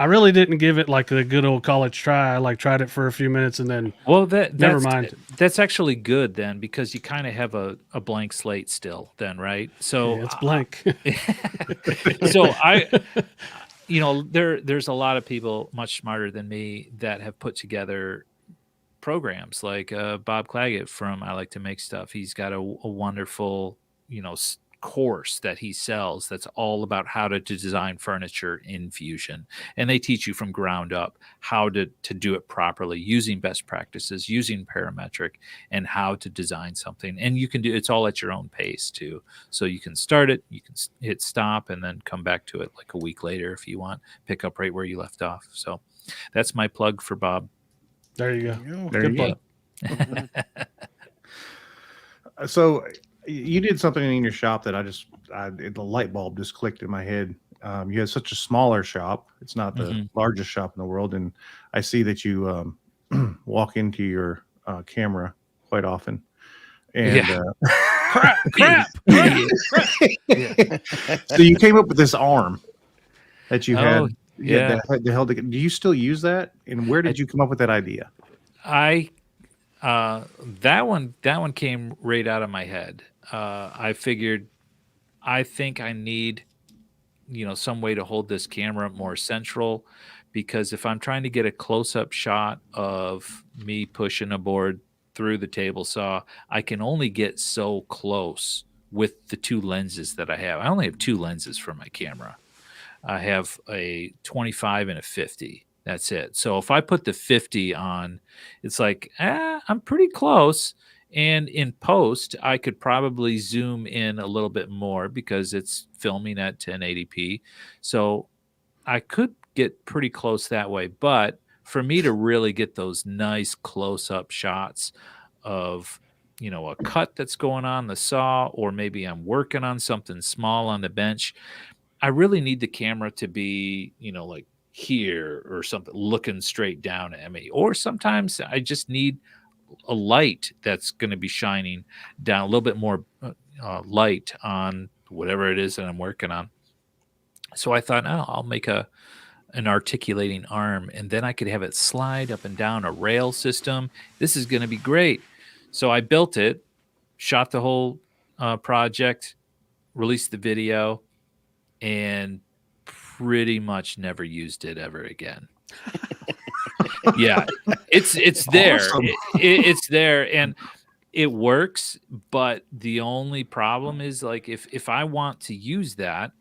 really didn't give it like a good old college try. I like tried it for a few minutes and then never mind. That's actually good then, because you kind of have a blank slate still then, right? So yeah, it's blank. So there's a lot of people much smarter than me that have put together programs like Bob Claggett from I Like to Make Stuff. He's got a wonderful, course that he sells that's all about how to design furniture in Fusion, and they teach you from ground up how to do it properly, using best practices, using parametric, and how to design something. And you can do it's all at your own pace too, so you can start it, you can hit stop, and then come back to it like a week later if you want, pick up right where you left off. So that's my plug for Bob. There you go. There Good you go. So you did something in your shop that the light bulb just clicked in my head. You had such a smaller shop. It's not the largest shop in the world. And I see that you walk into your camera quite often. And crap. So you came up with this arm that you had. Yeah. Do you still use that? And where did you come up with that idea? That one came right out of my head. I figured, I think I need, some way to hold this camera more central, because if I'm trying to get a close-up shot of me pushing a board through the table saw, I can only get so close with the two lenses that I have. I only have two lenses for my camera. I have a 25 and a 50. That's it. So if I put the 50 on, it's like, I'm pretty close. And in post, I could probably zoom in a little bit more because it's filming at 1080p. So I could get pretty close that way. But for me to really get those nice close-up shots of, a cut that's going on the saw, or maybe I'm working on something small on the bench, I really need the camera to be, like here or something, looking straight down at me. Or sometimes I just need a light that's going to be shining down, a little bit more light on whatever it is that I'm working on. So I thought, I'll make an articulating arm, and then I could have it slide up and down a rail system. This is going to be great. So I built it, shot the whole project, released the video, and pretty much never used it ever again. Yeah, it's there. Awesome. It's there and it works, but the only problem is like if I want to use that,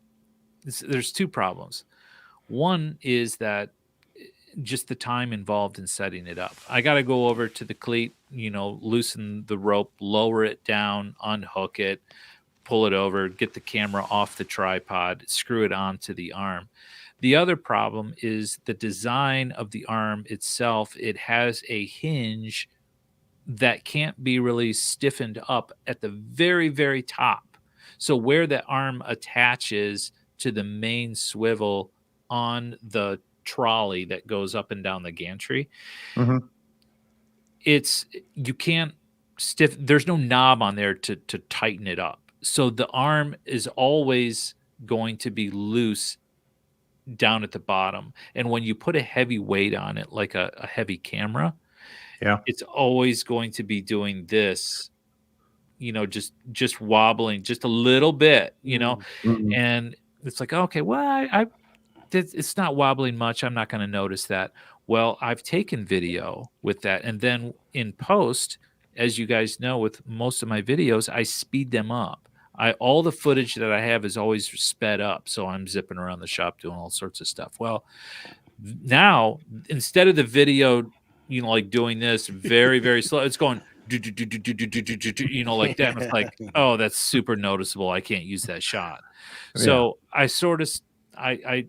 there's two problems. One is that just the time involved in setting it up. I got to go over to the cleat, loosen the rope, lower it down, unhook it, pull it over, get the camera off the tripod, screw it onto the arm. The other problem is the design of the arm itself. It has a hinge that can't be really stiffened up at the very, very top. So where the arm attaches to the main swivel on the trolley that goes up and down the gantry, Mhm. you can't there's no knob on there to tighten it up. So the arm is always going to be loose down at the bottom. And when you put a heavy weight on it, like a heavy camera, Yeah. it's always going to be doing this, just wobbling just a little bit, Mhm. and it's like, okay, well, it's not wobbling much. I'm not going to notice that. Well, I've taken video with that. And then in post, as you guys know, with most of my videos, I speed them up. All the footage that I have is always sped up. So I'm zipping around the shop doing all sorts of stuff. Well, now instead of the video, like doing this very, very slow, it's going, like that. And it's like, oh, that's super noticeable. I can't use that shot. So I sort of, I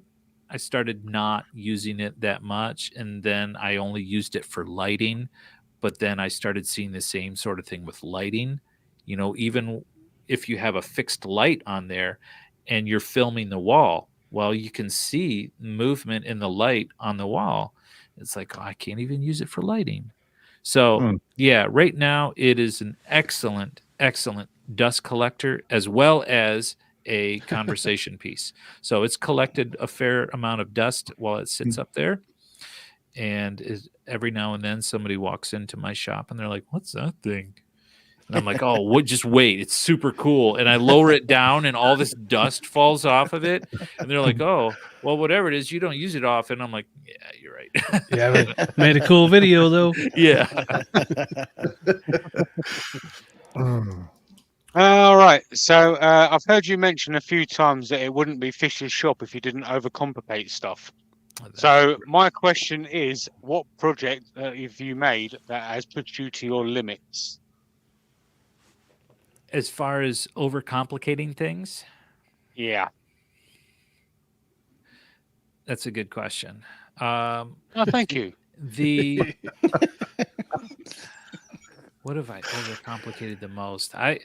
started not using it that much, and then I only used it for lighting. But then I started seeing the same sort of thing with lighting. Even if you have a fixed light on there and you're filming the wall, well, you can see movement in the light on the wall. It's like, oh, I can't even use it for lighting. So yeah, right now it is an excellent, excellent dust collector as well as a conversation piece. So it's collected a fair amount of dust while it sits up there. And every now and then somebody walks into my shop and they're like, what's that thing? And I'm like, oh, just wait. It's super cool. And I lower it down and all this dust falls off of it. And they're like, oh, well, whatever it is, you don't use it often. I'm like, yeah, you're right. Yeah, but made a cool video though. Yeah. All right. So I've heard you mention a few times that it wouldn't be Fisher's shop if you didn't overcomplicate stuff. So my question is, what project have you made that has pushed you to your limits? As far as overcomplicating things? Yeah. That's a good question. Oh, thank you. What have I overcomplicated the most? I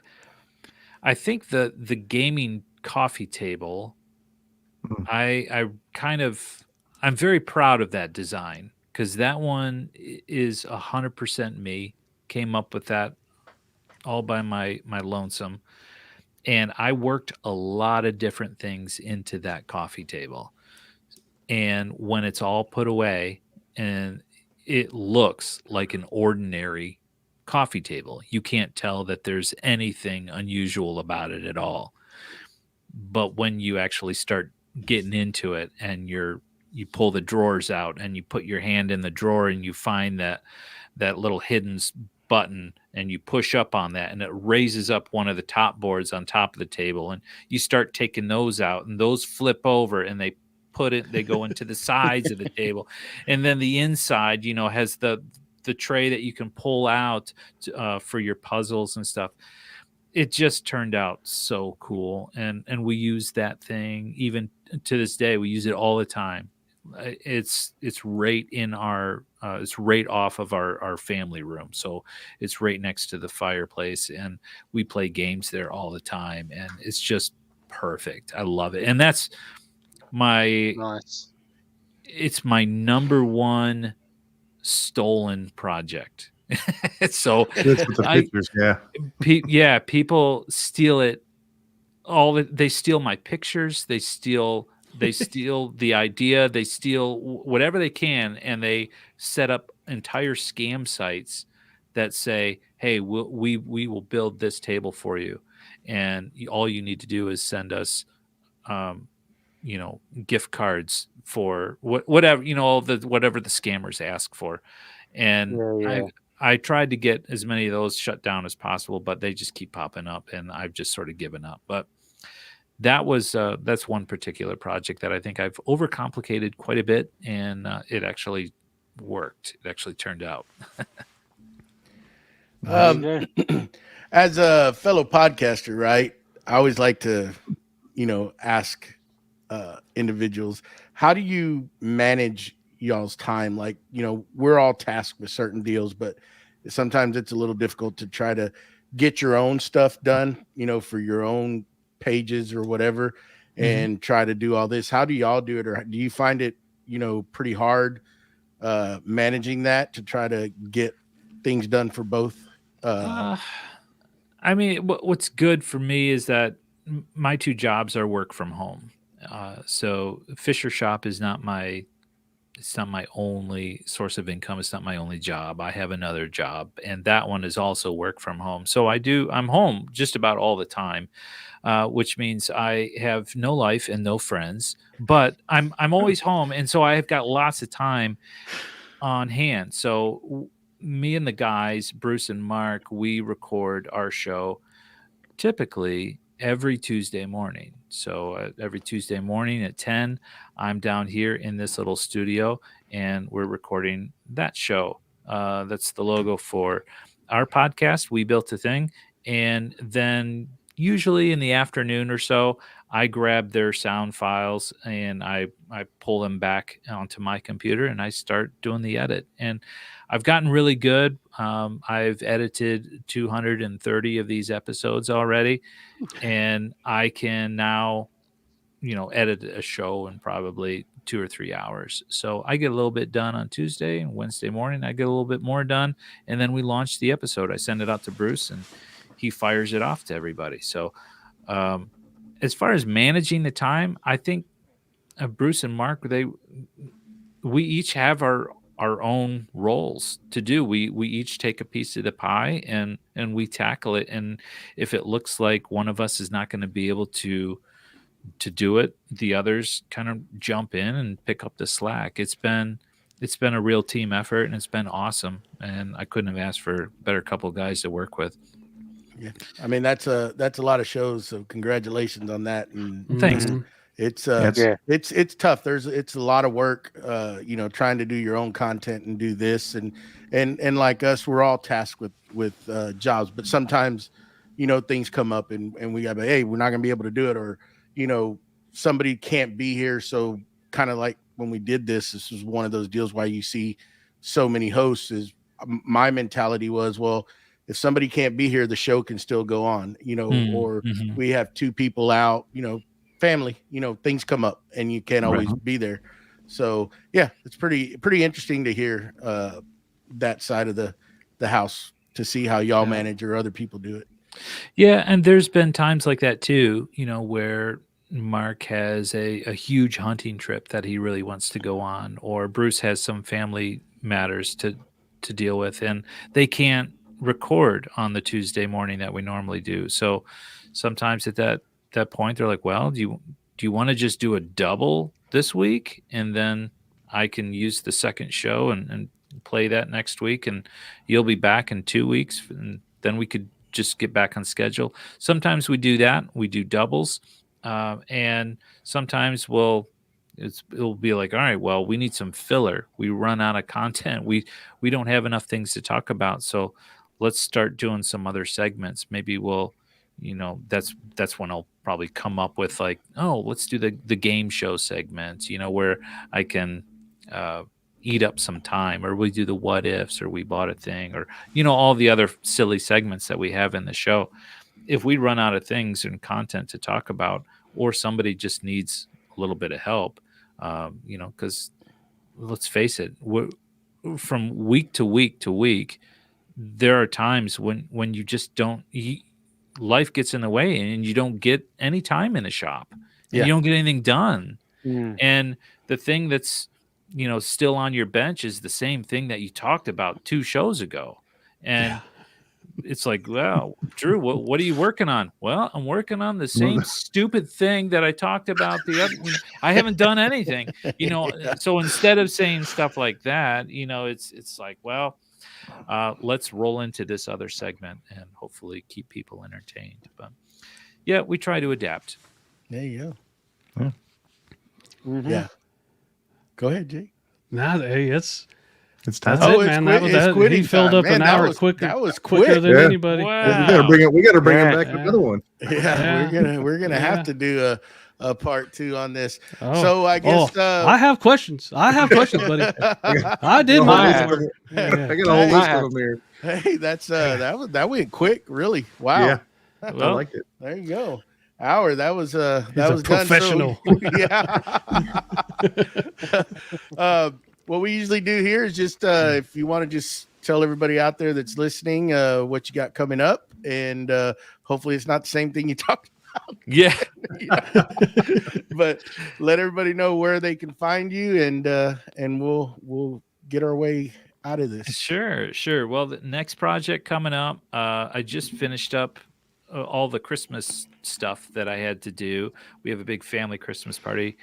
think the gaming coffee table, I'm very proud of that design because that one is 100% me. Came up with that all by my lonesome. And I worked a lot of different things into that coffee table. And when it's all put away and it looks like an ordinary coffee table, you can't tell that there's anything unusual about it at all. But when you actually start getting into it and you pull the drawers out and you put your hand in the drawer and you find that little hidden button and you push up on that and it raises up one of the top boards on top of the table and you start taking those out and those flip over and they go into the sides of the table. And then the inside, has the tray that you can pull out for your puzzles and stuff. It just turned out so cool. And we use that thing even to this day. We use it all the time. It's right in our it's right off of our family room, so it's right next to the fireplace, and we play games there all the time, and it's just perfect. I love it, and that's it's my number one stolen project. So With the pictures, yeah. People steal it. They steal my pictures. They steal the idea. They steal whatever they can, and they set up entire scam sites that say, "Hey, we will build this table for you, and all you need to do is send us gift cards for whatever, whatever the scammers ask for. And I tried to get as many of those shut down as possible, but they just keep popping up, and I've just sort of given up. But that's one particular project that I think I've overcomplicated quite a bit, and it actually worked. It actually turned out. As a fellow podcaster, right, I always like to, ask individuals, how do you manage y'all's time? Like, we're all tasked with certain deals, but sometimes it's a little difficult to try to get your own stuff done, for your own pages or whatever, and try to do all this. How do y'all do it? Or do you find it, pretty hard managing that to try to get things done for both? I mean, what's good for me is that my two jobs are work from home. So Fisher Shop is not my only source of income. It's not my only job. I have another job, and that one is also work from home. So I'm home just about all the time, which means I have no life and no friends, but I'm always home. And so I've got lots of time on hand. So me and the guys, Bruce and Mark, we record our show typically every Tuesday morning. So every Tuesday morning at 10, I'm down here in this little studio, and we're recording that show. That's the logo for our podcast, We Built a Thing. And then usually in the afternoon or so, I grab their sound files and I pull them back onto my computer, and I start doing the edit. And I've gotten really good. I've edited 230 of these episodes already, and I can now, edit a show in probably 2 or 3 hours. So I get a little bit done on Tuesday, and Wednesday morning I get a little bit more done, and then we launch the episode. I send it out to Bruce, and he fires it off to everybody. So as far as managing the time, I think Bruce and Mark, we each have our own roles to do. We each take a piece of the pie and we tackle it. And if it looks like one of us is not going to be able to do it, the others kind of jump in and pick up the slack. It's been a real team effort, and it's been awesome. And I couldn't have asked for a better couple of guys to work with. Yeah, I mean, that's a lot of shows. So congratulations on that. And Thanks. It's it's tough. It's a lot of work, trying to do your own content and do this, and like us, we're all tasked with jobs, but sometimes, things come up and we gotta be, hey, we're not gonna be able to do it, or, somebody can't be here. So kind of like when we did this was one of those deals why you see so many hosts. Is my mentality was, well, if somebody can't be here, the show can still go on, or we have two people out, family, things come up and you can't always be there. So yeah, it's pretty interesting to hear that side of the house, to see how y'all manage or other people do it. Yeah, and there's been times like that too, where Mark has a huge hunting trip that he really wants to go on, or Bruce has some family matters to deal with, and they can't record on the Tuesday morning that we normally do. So sometimes at that point, they're like, well, do you want to just do a double this week, and then I can use the second show and play that next week, and you'll be back in 2 weeks, and then we could just get back on schedule. Sometimes we do that. We do doubles. And sometimes it'll be like, all right, well, we need some filler. We run out of content. We don't have enough things to talk about. So let's start doing some other segments. Maybe we'll, that's when I'll probably come up with like, oh, let's do the game show segments, where I can eat up some time, or we do the what ifs, or we bought a thing, or, all the other silly segments that we have in the show. If we run out of things and content to talk about, or somebody just needs a little bit of help, because let's face it, from week to week to week, there are times when you just don't, life gets in the way and you don't get any time in the shop. Yeah. You don't get anything done. And the thing that's, still on your bench is the same thing that you talked about 2 shows ago. And it's like, well, Drew, what are you working on? Well, I'm working on the same stupid thing that I talked about the other. I haven't done anything, So instead of saying stuff like that, it's like, well, let's roll into this other segment and hopefully keep people entertained. But yeah, we try to adapt. There you go. Yeah. Mm-hmm. Yeah. Go ahead, Jake. Nah, hey, it's time. that's it, man. He filled up an hour quicker. That was quicker than anybody. Wow. We gotta bring him back to another one. Yeah, we're gonna have to do a part 2 on this. So I guess I have questions. Buddy. I did my homework. I got a whole list of them here. Hey, that's that went quick, really. Wow. Yeah, I like it. There you go. Hour. That was professional. Yeah. What we usually do here is just if you want to just tell everybody out there that's listening what you got coming up, and hopefully it's not the same thing you talked about. Yeah. But let everybody know where they can find you, and we'll get our way out of this. Sure. Well, the next project coming up, I just finished up all the Christmas stuff that I had to do. We have a big family Christmas party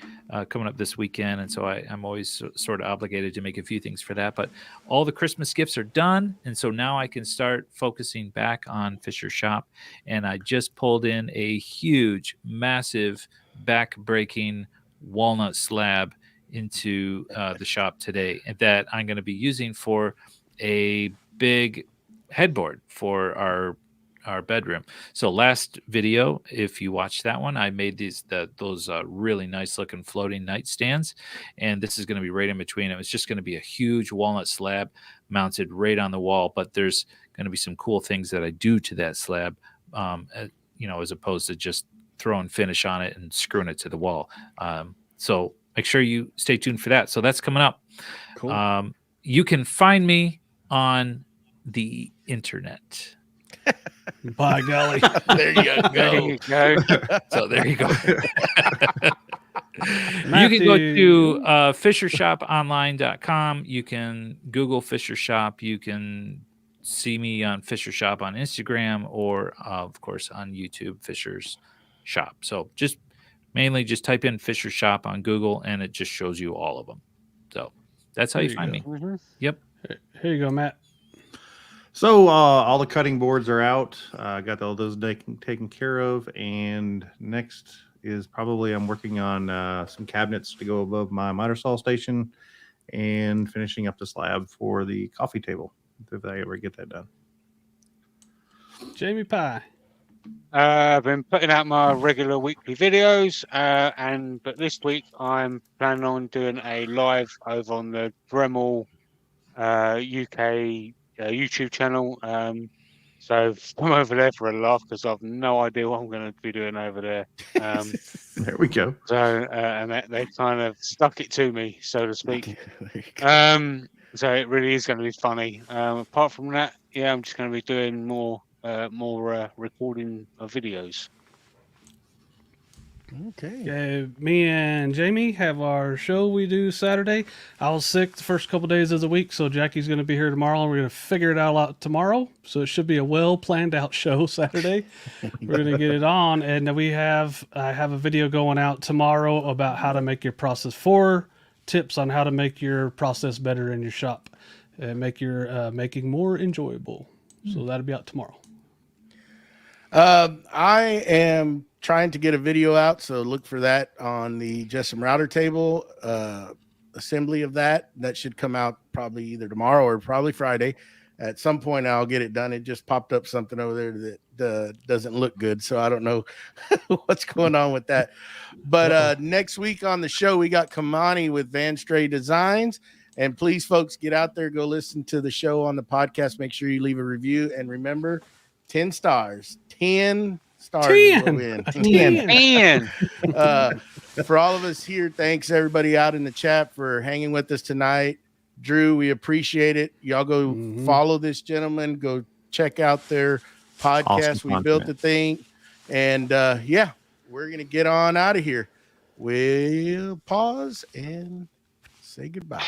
coming up this weekend, and so I'm always sort of obligated to make a few things for that. But all the Christmas gifts are done, and so now I can start focusing back on Fisher Shop. And I just pulled in a huge, massive, back-breaking walnut slab into the shop today that I'm going to be using for a big headboard for our bedroom. So last video, if you watched that one, I made those really nice looking floating nightstands, and this is going to be right in between them. It's just going to be a huge walnut slab mounted right on the wall, but there's going to be some cool things that I do to that slab, as opposed to just throwing finish on it and screwing it to the wall. So make sure you stay tuned for that. So that's coming up. Cool. You can find me on the internet. By golly. There you go. There you go. So there you go. You can go to FisherShopOnline.com. You can Google Fisher Shop. You can see me on Fisher Shop on Instagram, or of course on YouTube, Fisher's Shop. So mainly just type in Fisher Shop on Google, and it just shows you all of them. So that's how you find me. Mm-hmm. Yep. Here you go, Matt. So all the cutting boards are out. Got all those taken care of, and next is probably I'm working on some cabinets to go above my miter saw station, and finishing up the slab for the coffee table if I ever get that done. Jamie Pye. I've been putting out my regular weekly videos, but this week I'm planning on doing a live over on the Dremel UK YouTube channel. So I'm over there for a laugh because I've no idea what I'm going to be doing over there. There we go. So and they kind of stuck it to me, so to speak. So it really is going to be funny. Apart from that, yeah, I'm just going to be doing more recording of videos. Okay. Me and Jamie have our show we do Saturday. I was sick the first couple days of the week, so Jackie's going to be here tomorrow, and we're going to figure it out tomorrow. So it should be a well planned out show Saturday. We're going to get it on, and I have a video going out tomorrow about how to make your process 4 tips on how to make your process better in your shop and make your making more enjoyable. So that'll be out tomorrow. I am trying to get a video out, so look for that on the Jessom router table assembly of that. That should come out probably either tomorrow or probably Friday. At some point, I'll get it done. It just popped up something over there that doesn't look good, so I don't know what's going on with that. But next week on the show, we got Kamani with Van Stray Designs. And please, folks, get out there, go listen to the show on the podcast. Make sure you leave a review, and remember, 10 stars. 10 stars. 10. 10. For all of us here, thanks everybody out in the chat for hanging with us tonight. Drew, we appreciate it. Y'all go follow this gentleman. Go check out their podcast. Awesome we built the thing. And yeah, we're going to get on out of here. We'll pause and say goodbye.